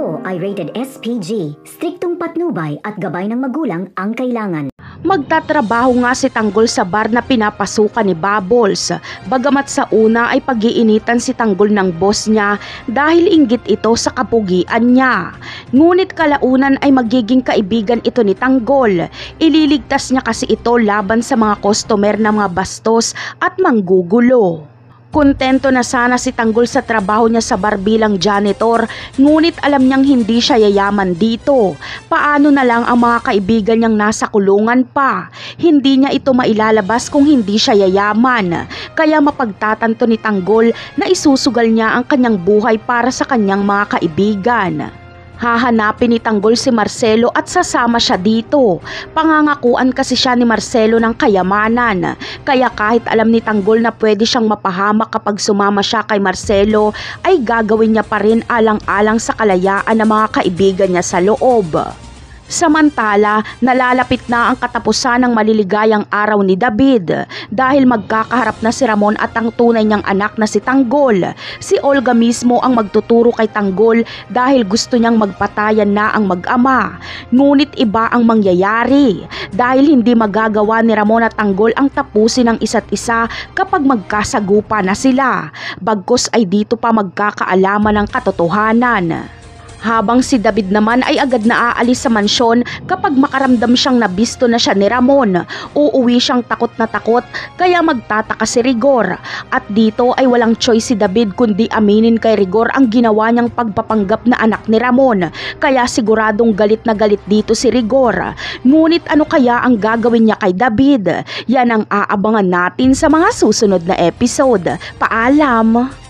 Ito ay rated SPG. Striktong patnubay at gabay ng magulang ang kailangan. Magtatrabaho nga si Tanggol sa bar na pinapasukan ni Bubbles. Bagamat sa una ay pag-iinitan si Tanggol ng boss niya dahil inggit ito sa kapugian niya. Ngunit kalaunan ay magiging kaibigan ito ni Tanggol. Ililigtas niya kasi ito laban sa mga customer na mga bastos at manggugulo. Kontento na sana si Tanggol sa trabaho niya sa bar bilang janitor, ngunit alam niyang hindi siya yayaman dito. Paano na lang ang mga kaibigan niyang nasa kulungan pa? Hindi niya ito mailalabas kung hindi siya yayaman. Kaya mapagtatanto ni Tanggol na isusugal niya ang kanyang buhay para sa kanyang mga kaibigan. Hahanapin ni Tanggol si Marcelo at sasama siya dito. Pangangakuan kasi siya ni Marcelo ng kayamanan. Kaya kahit alam ni Tanggol na pwede siyang mapahamak kapag sumama siya kay Marcelo, ay gagawin niya pa rin alang-alang sa kalayaan ng mga kaibigan niya sa loob. Samantala, nalalapit na ang katapusan ng maliligayang araw ni David dahil magkakaharap na si Ramon at ang tunay niyang anak na si Tanggol. Si Olga mismo ang magtuturo kay Tanggol dahil gusto niyang magpatayan na ang mag-ama. Ngunit iba ang mangyayari dahil hindi magagawa ni Ramon at Tanggol ang tapusin ng isa't isa kapag magkasagupa na sila. Bagkus ay dito pa magkakaalaman ng katotohanan. Habang si David naman ay agad na aalis sa mansyon kapag makaramdam siyang nabisto na siya ni Ramon. Uuwi siyang takot na takot kaya magtataka si Rigor. At dito ay walang choice si David kundi aminin kay Rigor ang ginawa niyang pagpapanggap na anak ni Ramon. Kaya siguradong galit na galit dito si Rigor. Ngunit ano kaya ang gagawin niya kay David? Yan ang aabangan natin sa mga susunod na episode. Paalam!